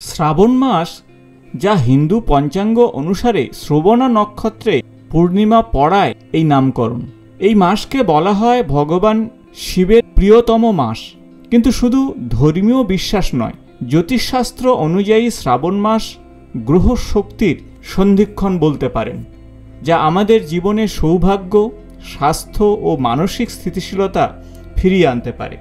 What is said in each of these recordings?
শ্রাবণ মাস যা হিন্দু পঞ্চাঙ্গ অনুসারে শ্রবণা নক্ষত্রে পূর্ণিমা পড়ায় এই নামকরণ। এই মাসকে বলা হয় ভগবান শিবের প্রিয়তম মাস। কিন্তু শুধু ধর্মীয় বিশ্বাস নয়, জ্যোতিষশাস্ত্র অনুযায়ী শ্রাবণ মাস গ্রহ শক্তির সন্ধিক্ষণ বলতে পারেন, যা আমাদের জীবনে সৌভাগ্য, স্বাস্থ্য ও মানসিক স্থিতিশীলতা ফিরিয়ে আনতে পারে।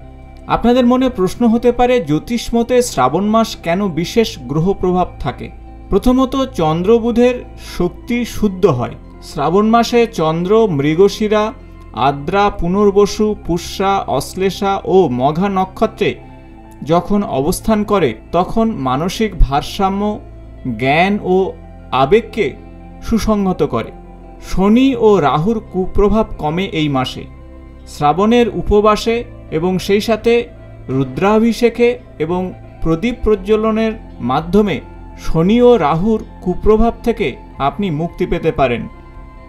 আপনাদের মনে প্রশ্ন হতে পারে, জ্যোতিষ মতে শ্রাবণ মাস কেন বিশেষ গ্রহ প্রভাব থাকে? প্রথমত, চন্দ্র বুধের শক্তি শুদ্ধ হয়। শ্রাবণ মাসে চন্দ্র মৃগশিরা, আদ্রা, পুনর্বসু, পুষ্যা, অশ্লেষা ও মঘা নক্ষত্রে যখন অবস্থান করে তখন মানসিক ভারসাম্য, জ্ঞান ও আবেগকে সুসংহত করে। শনি ও রাহুর কুপ্রভাব কমে এই মাসে। শ্রাবণের উপবাসে এবং সেই সাথে রুদ্রাভিষেকে এবং প্রদীপ প্রজ্বলনের মাধ্যমে শনি ও রাহুর কুপ্রভাব থেকে আপনি মুক্তি পেতে পারেন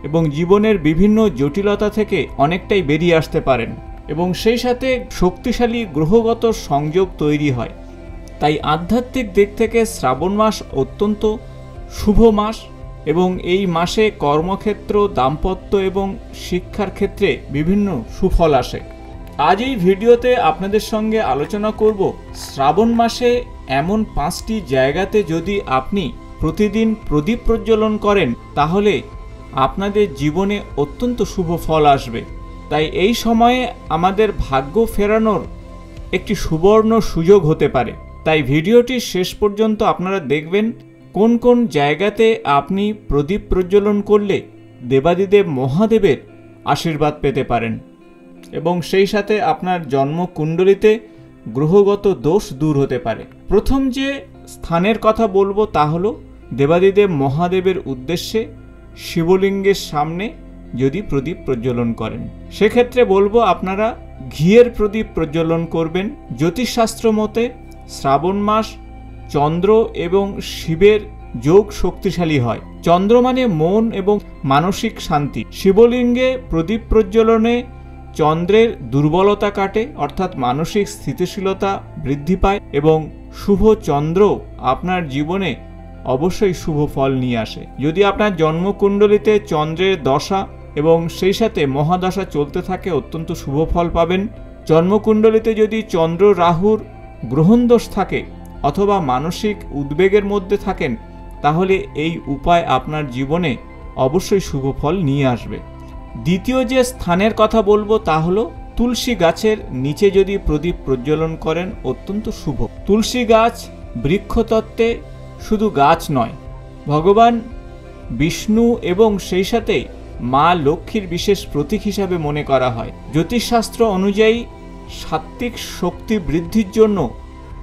এবং জীবনের বিভিন্ন জটিলতা থেকে অনেকটাই বেরিয়ে আসতে পারেন এবং সেই সাথে শক্তিশালী গ্রহগত সংযোগ তৈরি হয়। তাই আধ্যাত্মিক দিক থেকে শ্রাবণ মাস অত্যন্ত শুভ মাস এবং এই মাসে কর্মক্ষেত্র, দাম্পত্য এবং শিক্ষার ক্ষেত্রে বিভিন্ন সুফল আসে। আজ এই ভিডিওতে আপনাদের সঙ্গে আলোচনা করব শ্রাবণ মাসে এমন 5টি জায়গাতে যদি আপনি প্রতিদিন প্রদীপ প্রজ্বলন করেন তাহলে আপনাদের জীবনে অত্যন্ত শুভ ফল আসবে। তাই এই সময়ে আমাদের ভাগ্য ফেরানোর একটি সুবর্ণ সুযোগ হতে পারে। তাই ভিডিওটি শেষ পর্যন্ত আপনারা দেখবেন কোন কোন জায়গাতে আপনি প্রদীপ প্রজ্বলন করলে দেবাদিদেব মহাদেবের আশীর্বাদ পেতে পারেন এবং সেই সাথে আপনার জন্মকুণ্ডলিতে গ্রহগত দোষ দূর হতে পারে। প্রথম যে স্থানের কথা বলবো তা হলো দেবাদিদেব মহাদেবের উদ্দেশ্যে শিবলিঙ্গের সামনে যদি প্রদীপ প্রজ্বলন করেন, সেক্ষেত্রে বলবো আপনারা ঘিয়ের প্রদীপ প্রজ্বলন করবেন। জ্যোতিষশাস্ত্র মতে শ্রাবণ মাস চন্দ্র এবং শিবের যোগ শক্তিশালী হয়। চন্দ্র মানে মন এবং মানসিক শান্তি। শিবলিঙ্গে প্রদীপ প্রজ্বলনে চন্দ্রের দুর্বলতা কাটে, অর্থাৎ মানসিক স্থিতিশীলতা বৃদ্ধি পায় এবং শুভ চন্দ্র আপনার জীবনে অবশ্যই শুভ ফল নিয়ে আসে। যদি আপনার জন্মকুণ্ডলিতে চন্দ্রের দশা এবং সেই সাথে মহাদশা চলতে থাকে অত্যন্ত শুভ ফল পাবেন। জন্মকুণ্ডলিতে যদি চন্দ্র রাহুর গ্রহণদোষ থাকে অথবা মানসিক উদ্বেগের মধ্যে থাকেন তাহলে এই উপায় আপনার জীবনে অবশ্যই শুভ ফল নিয়ে আসবে। দ্বিতীয় যে স্থানের কথা বলবো তা হলো তুলসী গাছের নিচে যদি প্রদীপ প্রজ্বলন করেন অত্যন্ত শুভ। তুলসী গাছ বৃক্ষতত্ত্বে শুধু গাছ নয়, ভগবান বিষ্ণু এবং সেই সাথে মা লক্ষ্মীর বিশেষ প্রতীক হিসাবে মনে করা হয়। জ্যোতিষশাস্ত্র অনুযায়ী সাত্ত্বিক শক্তি বৃদ্ধির জন্য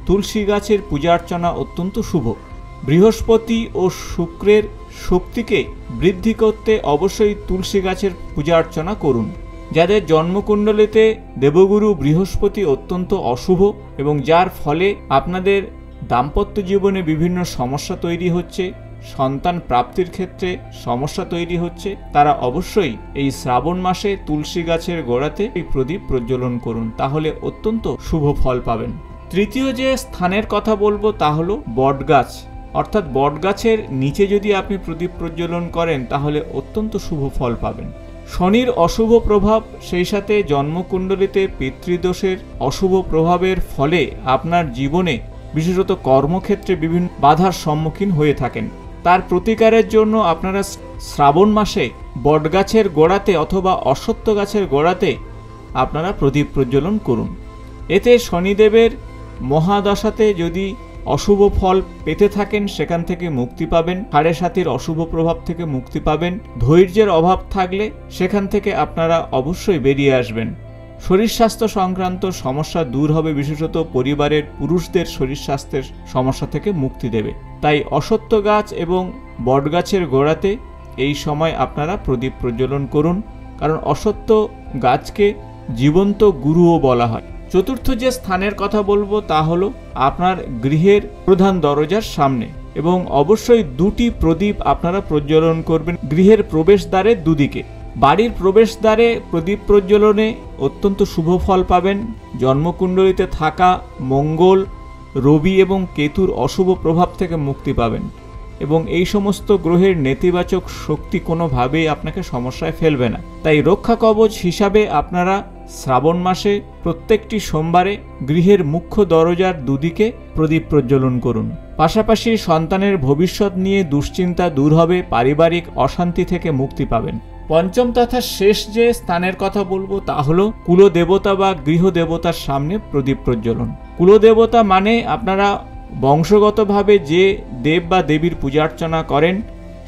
তুলসী গাছের পূজা অর্চনা অত্যন্ত শুভ। বৃহস্পতি ও শুক্রের শক্তিকে বৃদ্ধি করতে অবশ্যই তুলসী গাছের পূজা অর্চনা করুন। যাদের জন্মকুণ্ডলিতে দেবগুরু বৃহস্পতি অত্যন্ত অশুভ এবং যার ফলে আপনাদের দাম্পত্য জীবনে বিভিন্ন সমস্যা তৈরি হচ্ছে, সন্তান প্রাপ্তির ক্ষেত্রে সমস্যা তৈরি হচ্ছে, তারা অবশ্যই এই শ্রাবণ মাসে তুলসী গাছের গোড়াতে এই প্রদীপ প্রজ্বলন করুন, তাহলে অত্যন্ত শুভ ফল পাবেন। তৃতীয় যে স্থানের কথা বলবো তা হলো বটগাছ, অর্থাৎ বটগাছের নিচে যদি আপনি প্রদীপ প্রজ্বলন করেন তাহলে অত্যন্ত শুভ ফল পাবেন। শনির অশুভ প্রভাব সেই সাথে জন্মকুণ্ডলিতে পিতৃদোষের অশুভ প্রভাবের ফলে আপনার জীবনে বিশেষত কর্মক্ষেত্রে বিভিন্ন বাধার সম্মুখীন হয়ে থাকেন। তার প্রতিকারের জন্য আপনারা শ্রাবণ মাসে বটগাছের গোড়াতে অথবা অশ্বত্থ গাছের গোড়াতে আপনারা প্রদীপ প্রজ্বলন করুন। এতে শনিদেবের মহাদশাতে যদি অশুভ ফল পেতে থাকেন সেখান থেকে মুক্তি পাবেন, 7.5 অশুভ প্রভাব থেকে মুক্তি পাবেন। ধৈর্যের অভাব থাকলে সেখান থেকে আপনারা অবশ্যই বেরিয়ে আসবেন। শরীর স্বাস্থ্য সংক্রান্ত সমস্যা দূর হবে, বিশেষত পরিবারের পুরুষদের শরীর স্বাস্থ্যের সমস্যা থেকে মুক্তি দেবে। তাই অশ্বত্থ গাছ এবং বটগাছের গোড়াতে এই সময় আপনারা প্রদীপ প্রজ্বলন করুন, কারণ অশ্বত্থ গাছকে জীবন্ত গুরুও বলা হয়। চতুর্থ যে স্থানের কথা বলবো তা হলো আপনার গৃহের প্রধান দরজার সামনে এবং অবশ্যই 2টি প্রদীপ আপনারা প্রজ্বলন করবেন গৃহের প্রবেশদ্বারের দুদিকে। বাড়ির প্রবেশদ্বারে প্রদীপ প্রজ্বলনে অত্যন্ত শুভ ফল পাবেন। জন্মকুণ্ডলিতে থাকা মঙ্গল রবি এবং কেতুর অশুভ প্রভাব থেকে মুক্তি পাবেন এবং এই সমস্ত গ্রহের নেতিবাচক শক্তি কোনোভাবেই আপনাকে সমস্যায় ফেলবে না। তাই রক্ষা কবচ হিসাবে আপনারা শ্রাবণ মাসে প্রত্যেকটি সোমবারে গৃহের মুখ্য দরজার দুদিকে প্রদীপ প্রজ্বলন করুন। পাশাপাশি সন্তানের ভবিষ্যৎ নিয়ে দুশ্চিন্তা দূর হবে, পারিবারিক অশান্তি থেকে মুক্তি পাবেন। পঞ্চম তথা শেষ যে স্থানের কথা বলবো তা হলো কুলদেবতা বা গৃহদেবতার সামনে প্রদীপ প্রজ্বলন। কুলদেবতা মানে আপনারা বংশগতভাবে যে দেব বা দেবীর পূজার্চনা করেন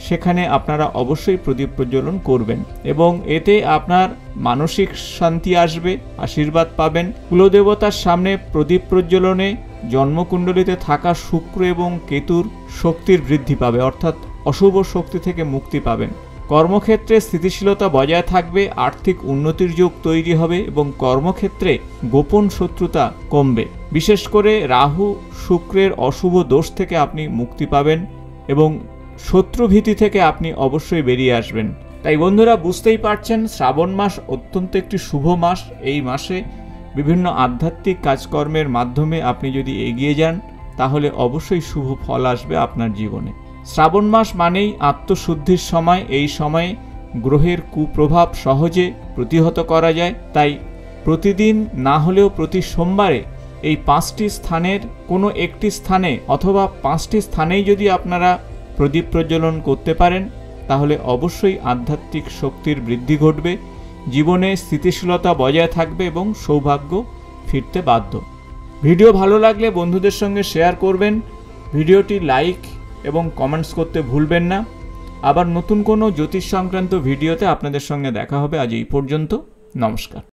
সেখানে আপনারা অবশ্যই প্রদীপ প্রজ্বলন করবেন এবং এতে আপনার মানসিক শান্তি আসবে, আশীর্বাদ পাবেন। কুলদেবতার সামনে প্রদীপ প্রজ্বলনে জন্মকুণ্ডলিতে থাকা শুক্র এবং কেতুর শক্তির বৃদ্ধি পাবে, অর্থাৎ অশুভ শক্তি থেকে মুক্তি পাবেন। কর্মক্ষেত্রে স্থিতিশীলতা বজায় থাকবে, আর্থিক উন্নতির যোগ তৈরি হবে এবং কর্মক্ষেত্রে গোপন শত্রুতা কমবে। বিশেষ করে রাহু শুক্রের অশুভ দোষ থেকে আপনি মুক্তি পাবেন এবং শত্রুভীতি থেকে আপনি অবশ্যই বেরিয়ে আসবেন। তাই বন্ধুরা, বুঝতেই পারছেন শ্রাবণ মাস অত্যন্ত একটি শুভ মাস। এই মাসে বিভিন্ন আধ্যাত্মিক কাজকর্মের মাধ্যমে আপনি যদি এগিয়ে যান তাহলে অবশ্যই শুভ ফল আসবে আপনার জীবনে। শ্রাবণ মাস মানেই আত্মশুদ্ধির সময়। এই সময়ে গ্রহের কুপ্রভাব সহজে প্রতিহত করা যায়। তাই প্রতিদিন না হলেও প্রতি সোমবারে এই 5টি স্থানের কোনো একটি স্থানে অথবা 5টি স্থানেই যদি আপনারা প্রদীপ প্রজ্বলন করতে পারেন তাহলে অবশ্যই আধ্যাত্মিক শক্তির বৃদ্ধি ঘটবে, জীবনে স্থিতিশীলতা বজায় থাকবে এবং সৌভাগ্য ফিরতে বাধ্য। ভিডিও ভালো লাগলে বন্ধুদের সঙ্গে শেয়ার করবেন, ভিডিওটি লাইক এবং কমেন্টস করতে ভুলবেন না। আবার নতুন কোনো জ্যোতিষ সংক্রান্ত ভিডিওতে আপনাদের সঙ্গে দেখা হবে। আজ এই পর্যন্ত, নমস্কার।